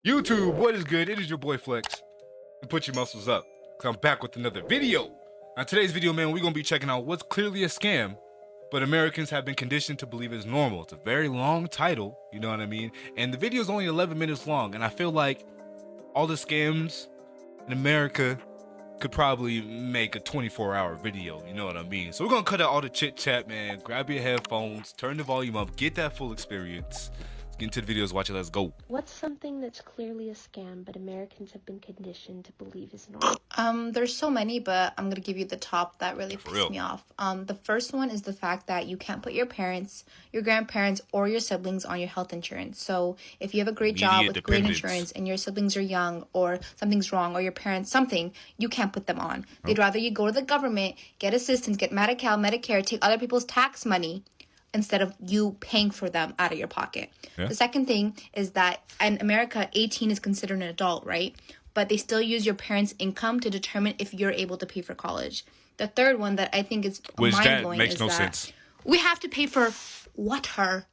YouTube, what is good? It is your boy Flex. And put your muscles up, because I'm back with another video. Now today's video, man, we're going to be checking out what's clearly a scam, but Americans have been conditioned to believe is normal. It's a very long title, you know what I mean? And the video is only 11 minutes long, and I feel like all the scams in America could probably make a 24-hour video, you know what I mean? So we're going to cut out all the chit-chat, man. Grab your headphones, turn the volume up, get that full experience. Let's get into the videos, watch it, let's go. What's something that's clearly a scam, but Americans have been conditioned to believe is normal? There's so many, but I'm gonna give you the top that really pissed me off. The first one is the fact that you can't put your parents, your grandparents, or your siblings on your health insurance. So if you have a great job with great insurance and your siblings are young or something's wrong or your parents something, you can't put them on. They'd rather you go to the government, get assistance, get Medi-Cal, Medicare, take other people's tax money instead of you paying for them out of your pocket. Yeah. The second thing is that in America, 18 is considered an adult, right? But they still use your parents' income to determine if you're able to pay for college. The third one that I think is mind-blowing is that we have to pay for water.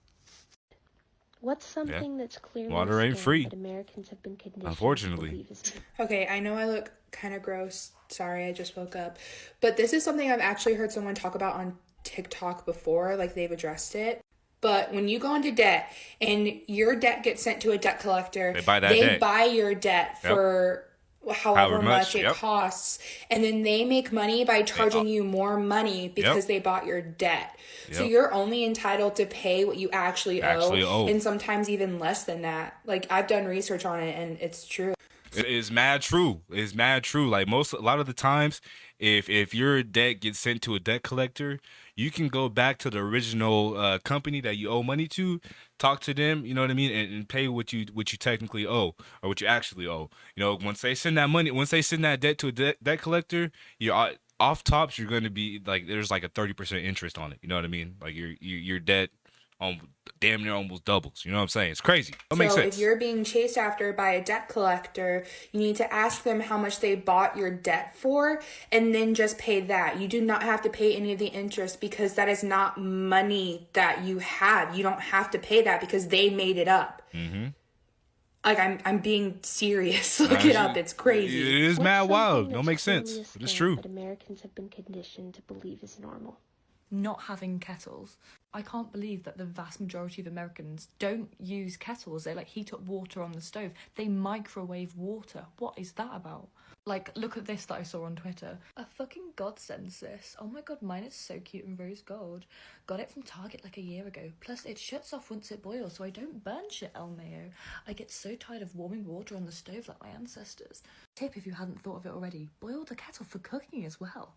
What's something that's clearly water ain't free, but Americans have been conditioned unfortunately. to believe is normal? Okay, I know I look kind of gross. Sorry, I just woke up. But this is something I've actually heard someone talk about on TikTok before, like they've addressed it. But when you go into debt and your debt gets sent to a debt collector, they buy your debt for however much it costs, and then they make money by charging you more money because they bought your debt. So you're only entitled to pay what you actually owe, and sometimes even less than that. Like, I've done research on it, and it's true. It is mad true. It's mad true. Like a lot of the times, if your debt gets sent to a debt collector, you can go back to the original company that you owe money to, talk to them, you know what I mean, and pay what you technically owe or what you actually owe. You know, once they send that debt to a debt collector, you're off tops. You're going to be like, there's like a 30% interest on it. You know what I mean? Like your debt damn near almost doubles. You know what I'm saying? It's crazy. That makes sense. If you're being chased after by a debt collector, you need to ask them how much they bought your debt for and then just pay that. You do not have to pay any of the interest because that is not money that you have. You don't have to pay that because they made it up. Mm-hmm. Like, I'm being serious. Look it up. It's crazy. It is mad wild. Don't make sense. But it's true. But Americans have been conditioned to believe is normal. Not having kettles. I can't believe that the vast majority of Americans don't use kettles. They like heat up water on the stove. They microwave water. What is that about? Like, look at this that I saw on Twitter. A fucking godsend, sis. Oh my god, mine is so cute and rose gold. Got it from Target like a year ago. Plus, it shuts off once it boils, so I don't burn shit, LMAO. I get so tired of warming water on the stove like my ancestors. Tip if you hadn't thought of it already, boil the kettle for cooking as well.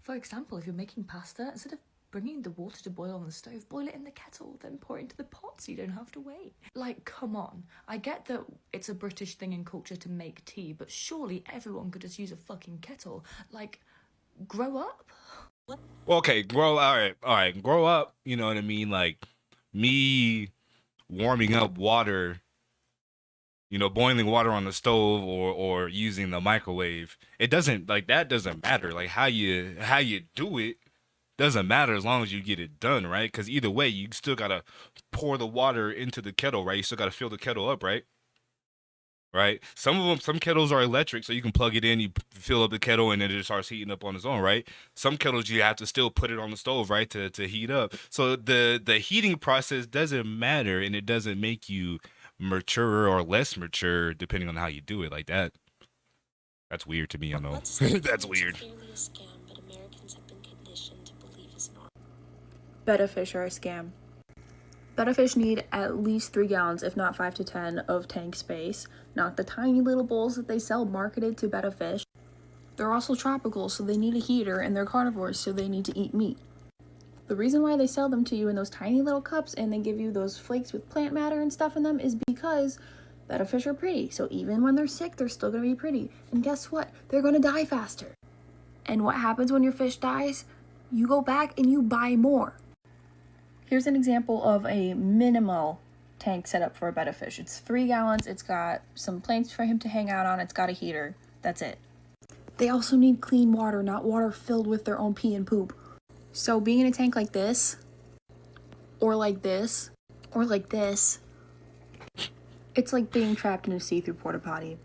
For example, if you're making pasta, instead of bringing the water to boil on the stove, boil it in the kettle, then pour it into the pot so you don't have to wait. Like, come on. I get that it's a British thing in culture to make tea, but surely everyone could just use a fucking kettle. Like, grow up? Well, okay, all right, grow up, you know what I mean? Like, me warming up water, you know, boiling water on the stove or using the microwave, it doesn't, like, that doesn't matter. Like, how you do it doesn't matter as long as you get it done, right? Because either way, you still gotta pour the water into the kettle, right? You still gotta fill the kettle up, right? Right? Some kettles are electric, so you can plug it in, you fill up the kettle, and then it just starts heating up on its own, right? Some kettles you have to still put it on the stove, right, to heat up. So the heating process doesn't matter, and it doesn't make you mature or less mature depending on how you do it. Like that. That's weird to me, I know. That's weird. Betta fish are a scam. Betta fish need at least 3 gallons, if not 5 to 10, of tank space, not the tiny little bowls that they sell marketed to betta fish. They're also tropical, so they need a heater, and they're carnivores, so they need to eat meat. The reason why they sell them to you in those tiny little cups and they give you those flakes with plant matter and stuff in them is because betta fish are pretty, so even when they're sick, they're still going to be pretty. And guess what? They're going to die faster. And what happens when your fish dies? You go back and you buy more. Here's an example of a minimal tank setup for a betta fish. It's 3 gallons, it's got some planks for him to hang out on, it's got a heater. That's it. They also need clean water, not water filled with their own pee and poop. So being in a tank like this, or like this, or like this, It's like being trapped in a see-through porta potty.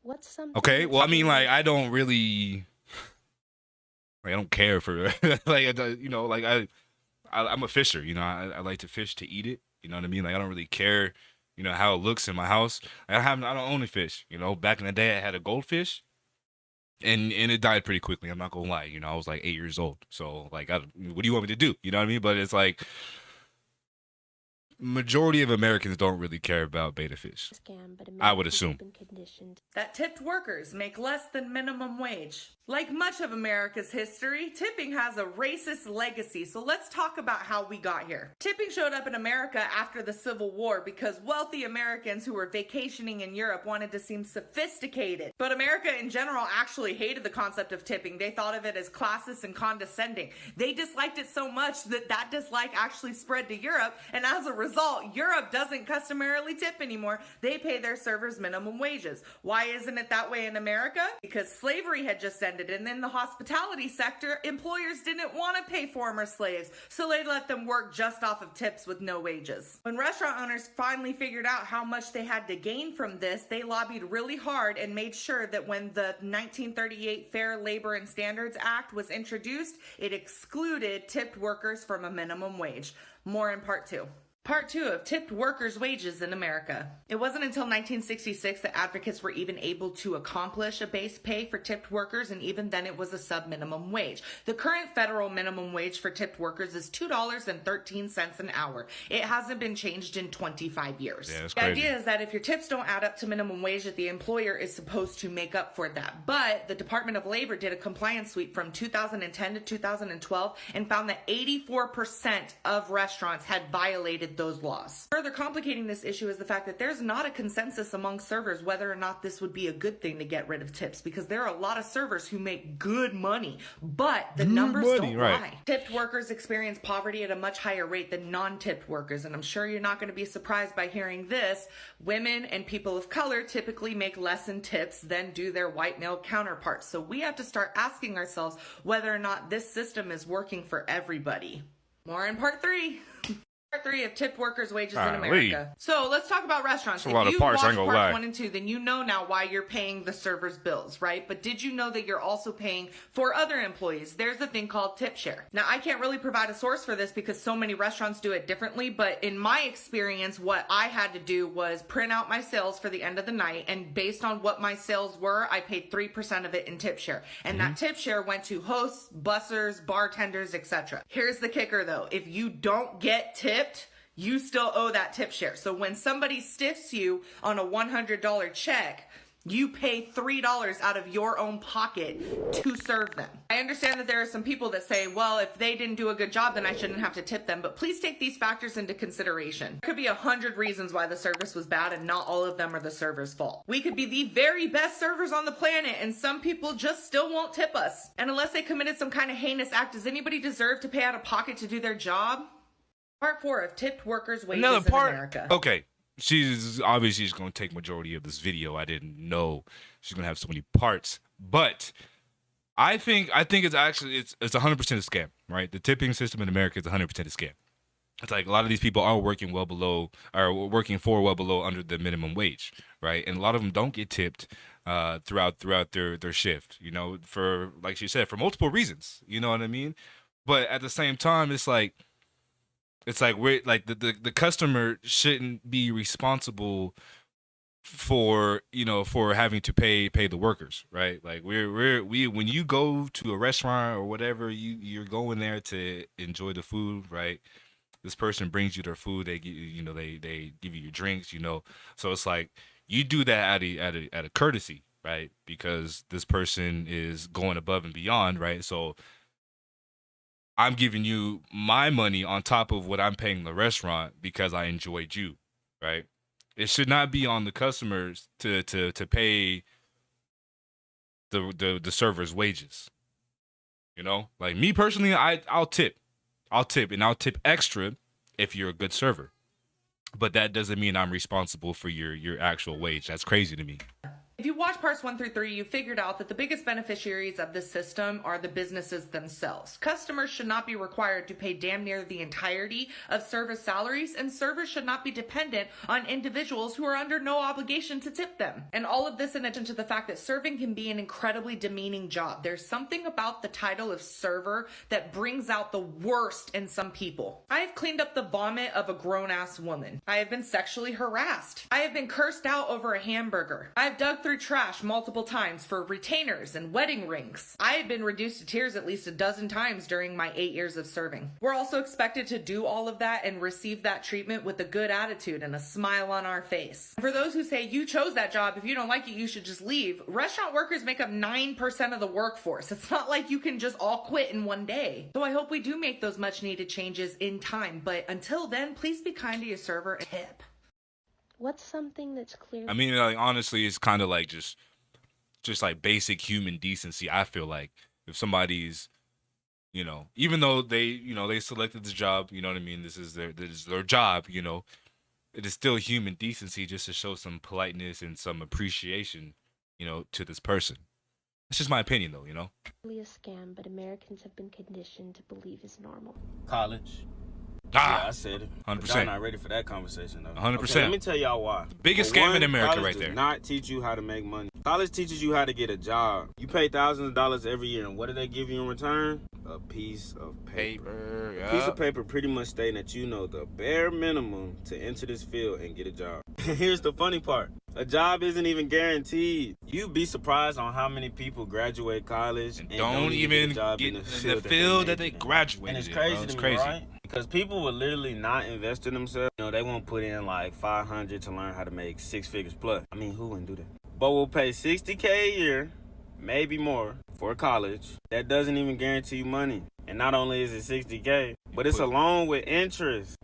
What's something Okay, well, I mean, like, I I don't really, like, I don't care for, like, you know, like, I'm a fisher, you know, I like to fish to eat it, you know what I mean? Like, I don't really care, you know, how it looks in my house. I don't own a fish, you know. Back in the day, I had a goldfish, and it died pretty quickly. I'm not gonna lie, you know, I was like 8 years old, so like, what do you want me to do? You know what I mean? But it's like, majority of Americans don't really care about beta fish. scam, but I would Americans assume. have been conditioned. That tipped workers make less than minimum wage. Like much of America's history, tipping has a racist legacy, so let's talk about how we got here. Tipping showed up in America after the Civil War because wealthy Americans who were vacationing in Europe wanted to seem sophisticated. But America in general actually hated the concept of tipping. They thought of it as classist and condescending. They disliked it so much that that dislike actually spread to Europe, and as a result, Europe doesn't customarily tip anymore. They pay their servers minimum wages. Why isn't it that way in America? Because slavery had just ended, and in the hospitality sector, employers didn't want to pay former slaves, so they let them work just off of tips with no wages. When restaurant owners finally figured out how much they had to gain from this, they lobbied really hard and made sure that when the 1938 Fair Labor and Standards Act was introduced, it excluded tipped workers from a minimum wage. More in part 2. Part 2 of tipped workers' wages in America. It wasn't until 1966 that advocates were even able to accomplish a base pay for tipped workers, and even then it was a sub-minimum wage. The current federal minimum wage for tipped workers is $2.13 an hour. It hasn't been changed in 25 years. Yeah, that's the crazy. idea is that if your tips don't add up to minimum wage, that the employer is supposed to make up for that. But the Department of Labor did a compliance sweep from 2010 to 2012 and found that 84% of restaurants had violated those laws. Further complicating this issue is the fact that there's not a consensus among servers whether or not this would be a good thing to get rid of tips, because there are a lot of servers who make good money, but the numbers don't lie. Tipped workers experience poverty at a much higher rate than non-tipped workers, and I'm sure you're not going to be surprised by hearing this. Women and people of color typically make less in tips than do their white male counterparts, so we have to start asking ourselves whether or not this system is working for everybody. More in part 3. Part 3 of tipped workers' wages in America. So let's talk about restaurants. That's a lot of parts, I ain't gonna lie. Part 1 and 2, then you know now why you're paying the server's bills, right? But did you know that you're also paying for other employees? There's a thing called tip share. Now, I can't really provide a source for this because so many restaurants do it differently, but in my experience, what I had to do was print out my sales for the end of the night, and based on what my sales were, I paid 3% of it in tip share. And that tip share went to hosts, bussers, bartenders, etc. Here's the kicker though. If you don't get tipped, you still owe that tip share. So when somebody stiffs you on a $100 check, you pay $3 out of your own pocket to serve them. I understand that there are some people that say, well, if they didn't do a good job, then I shouldn't have to tip them. But please take these factors into consideration. There could be 100 reasons why the service was bad, and not all of them are the server's fault. We could be the very best servers on the planet, and some people just still won't tip us. And unless they committed some kind of heinous act, does anybody deserve to pay out of pocket to do their job? Part 4 of tipped workers' wages in America. Okay. She's obviously going to take majority of this video. I didn't know she's going to have so many parts, but I think it's actually it's 100% a scam, right? The tipping system in America is 100% a scam. It's like a lot of these people are working well below, or working for well below under the minimum wage, right? And a lot of them don't get tipped throughout their shift, you know, for, like she said, for multiple reasons, you know what I mean? But at the same time, it's like we're like the customer shouldn't be responsible for, you know, for having to pay the workers, right? Like we when you go to a restaurant or whatever, you're going there to enjoy the food, right? This person brings you their food, they give you, you know, they give you your drinks, you know. So it's like you do that at a courtesy, right? Because this person is going above and beyond, right? So I'm giving you my money on top of what I'm paying the restaurant because I enjoyed you, right? It should not be on the customers to pay the server's wages. You know, like me personally, I'll tip, and I'll tip extra if you're a good server. But that doesn't mean I'm responsible for your actual wage. That's crazy to me. If you watch parts 1 through 3, you figured out that the biggest beneficiaries of this system are the businesses themselves. Customers should not be required to pay damn near the entirety of service salaries, and servers should not be dependent on individuals who are under no obligation to tip them. And all of this in addition to the fact that serving can be an incredibly demeaning job. There's something about the title of server that brings out the worst in some people. I have cleaned up the vomit of a grown-ass woman. I have been sexually harassed. I have been cursed out over a hamburger. I have dug through trash multiple times for retainers and wedding rings. I have been reduced to tears at least a dozen times during my 8 years of serving. We're also expected to do all of that and receive that treatment with a good attitude and a smile on our face. For those who say you chose that job, if you don't like it, you should just leave. Restaurant workers make up 9% of the workforce. It's not like you can just all quit in one day. So I hope we do make those much needed changes in time. But until then, please be kind to your server and tip. What's something that's clear? I mean, like, honestly, it's kind of like just like basic human decency. I feel like if somebody's, even though they, they selected this job, you know what I mean? This is their job, it is still human decency just to show some politeness and some appreciation, to this person. It's just my opinion, though, Really a scam, but Americans have been conditioned to believe is normal. College. Yeah, I said it. 100%. Y'all not ready for that conversation, though. 100%. Okay, let me tell y'all why. Biggest For scam one, in America college right does there. not teach you how to make money. College teaches you how to get a job. You pay thousands of dollars every year, and what do they give you in return? A piece of paper. Yeah. A piece of paper pretty much stating that you know the bare minimum to enter this field and get a job. Here's the funny part. A job isn't even guaranteed. You'd be surprised on how many people graduate college and don't even get a job get in in the the field that majored they in. graduated And it's in, crazy bro. It's to me, crazy. right? Because people will literally not invest in themselves. They won't put in like $500 to learn how to make 6 figures plus. I mean, who wouldn't do that? But we'll pay $60K a year, maybe more, for college. That doesn't even guarantee you money. And not only is it $60K, but it's along with interest.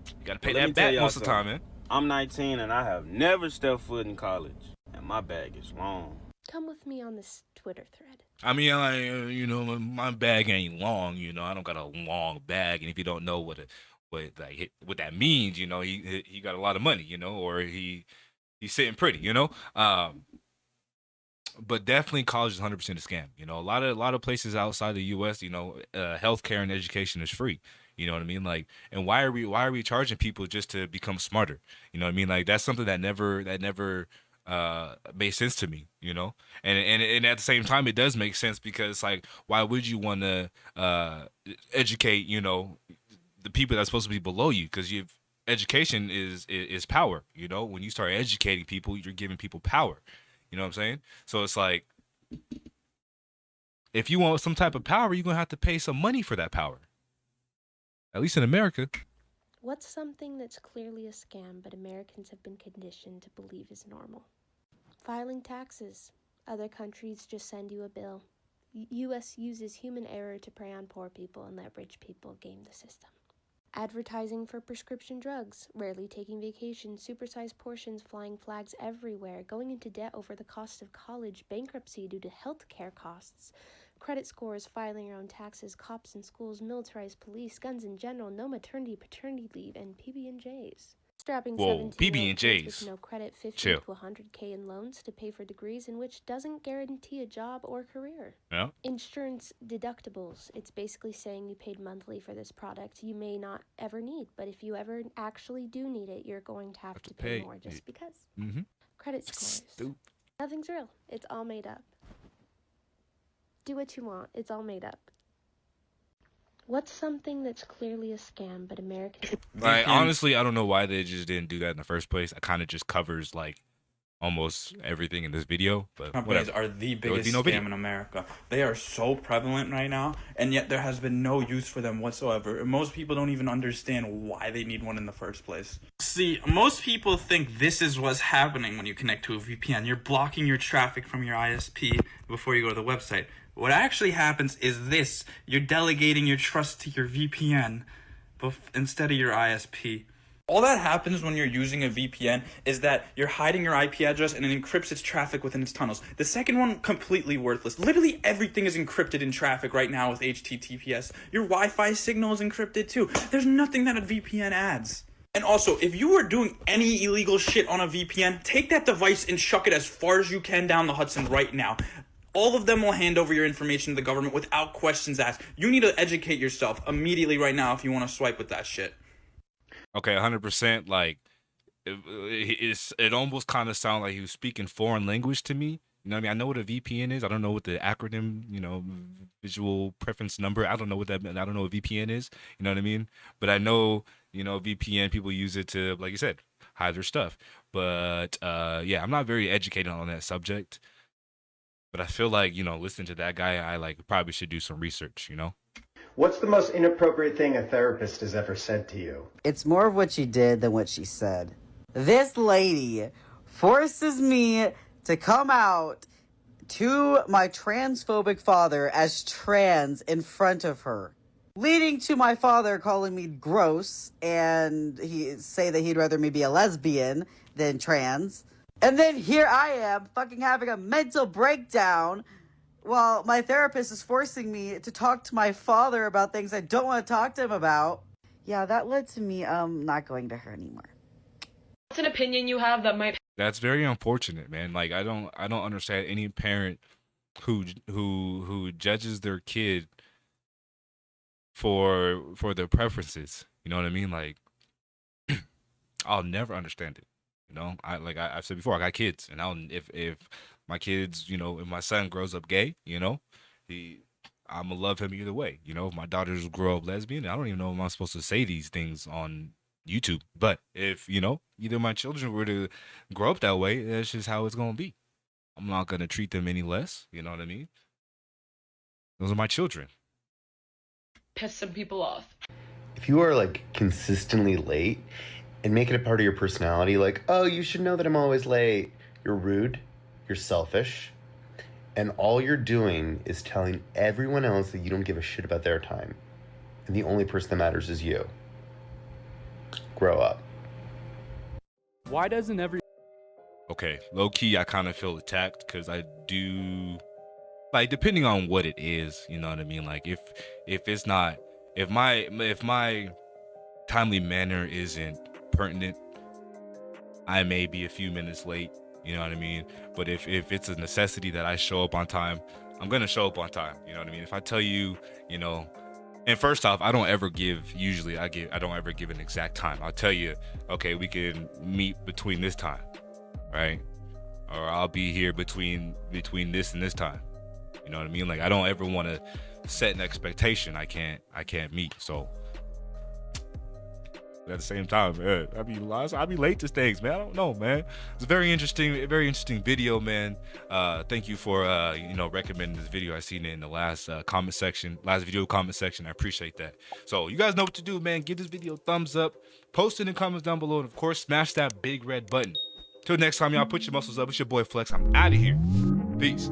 You gotta pay Let me that tell back y'all most of the time, something. man. I'm 19 and I have never stepped foot in college. And my bag is long. Come with me on this Twitter thread. I mean, my bag ain't long. I don't got a long bag, and if you don't know what that means, he got a lot of money, or he's sitting pretty, But definitely, college is 100% a scam. A lot of places outside the U.S., healthcare and education is free. You know what I mean? Like, and why are we charging people just to become smarter? You know what I mean? Like, that's something that never made sense to me, and at the same time it does make sense, because like, why would you want to educate the people that's supposed to be below you? Because education is power. When you start educating people, you're giving people power. You know what I'm saying? So it's like, if you want some type of power, you're gonna have to pay some money for that power, at least in America. What's something that's clearly a scam, but Americans have been conditioned to believe is normal? Filing taxes. Other countries just send you a bill. U.S. uses human error to prey on poor people and let rich people game the system. Advertising for prescription drugs, rarely taking vacations, supersized portions, flying flags everywhere, going into debt over the cost of college, bankruptcy due to healthcare costs, credit scores, filing your own taxes, cops in schools, militarized police, guns in general, no maternity, paternity leave, and PB&Js. Strapping Whoa, 17-year-old kids PB&Js. with no credit, 50 Chill. to 100K in loans to pay for degrees in which doesn't guarantee a job or career. Yeah. Insurance deductibles. It's basically saying you paid monthly for this product you may not ever need, but if you ever actually do need it, you're going to have to pay more just because. Mm-hmm. Credit scores. Stupid. Nothing's real. It's all made up. Do what you want. It's all made up. What's something that's clearly a scam, but Americans... Like, honestly, I don't know why they just didn't do that in the first place. It kind of just covers like almost everything in this video, but Companies whatever. are the There would biggest be no video. scam in America. They are so prevalent right now, and yet there has been no use for them whatsoever. And most people don't even understand why they need one in the first place. See, most people think this is what's happening when you connect to a VPN. You're blocking your traffic from your ISP before you go to the website. What actually happens is this. You're delegating your trust to your VPN instead of your ISP. All that happens when you're using a VPN is that you're hiding your IP address and it encrypts its traffic within its tunnels. The second one, completely worthless. Literally everything is encrypted in traffic right now with HTTPS. Your Wi-Fi signal is encrypted too. There's nothing that a VPN adds. And also, if you are doing any illegal shit on a VPN, take that device and chuck it as far as you can down the Hudson right now. All of them will hand over your information to the government without questions asked. You need to educate yourself immediately right now if you want to swipe with that shit. Okay, 100%. Like, it almost kind of sounded like he was speaking foreign language to me. You know what I mean? I know what a VPN is. I don't know what the acronym, visual preference number. I don't know what that meant. I don't know what VPN is. You know what I mean? But I know, VPN, people use it to, like you said, hide their stuff. But yeah, I'm not very educated on that subject. But I feel like, listening to that guy, I probably should do some research, What's the most inappropriate thing a therapist has ever said to you? It's more of what she did than what she said. This lady forces me to come out to my transphobic father as trans in front of her, leading to my father calling me gross and he say that he'd rather me be a lesbian than trans. And then here I am fucking having a mental breakdown while my therapist is forcing me to talk to my father about things I don't want to talk to him about. Yeah, that led to me not going to her anymore. What's an opinion you have that might... That's very unfortunate, man. Like, I don't understand any parent who judges their kid for their preferences. You know what I mean? Like, I'll never understand it. I've said before, I got kids, and if my kids, if my son grows up gay, I'm gonna love him either way. If my daughters grow up lesbian, I don't even know if I'm supposed to say these things on YouTube. But if either of my children were to grow up that way, that's just how it's gonna be. I'm not gonna treat them any less. You know what I mean? Those are my children. piss some people off. If you are consistently late and make it a part of your personality, oh, you should know that I'm always late, you're rude, you're selfish, and all you're doing is telling everyone else that you don't give a shit about their time. And the only person that matters is you. Grow up. Why doesn't every... Okay, low key, I kind of feel attacked because I do, depending on what it is, you know what I mean? Like, if it's not, if my timely manner isn't pertinent, I may be a few minutes late, you know what I mean? But if it's a necessity that I show up on time, I'm gonna show up on time, you know what I mean? If I tell you, and first off, I don't ever give an exact time. I'll tell you, okay, we can meet between this time, right? Or I'll be here between this and this time. You know what I mean? Like, I don't ever want to set an expectation I can't meet. So at the same time, man, I'll be late to things, man. I don't know, man. It's a very interesting video, man. Thank you for recommending this video. I seen it in the last video comment section. I appreciate that. So you guys know what to do, man. Give this video a thumbs up, post it in the comments down below, and of course, smash that big red button. Till next time, y'all, put your muscles up. It's your boy Flex. I'm out of here. Peace.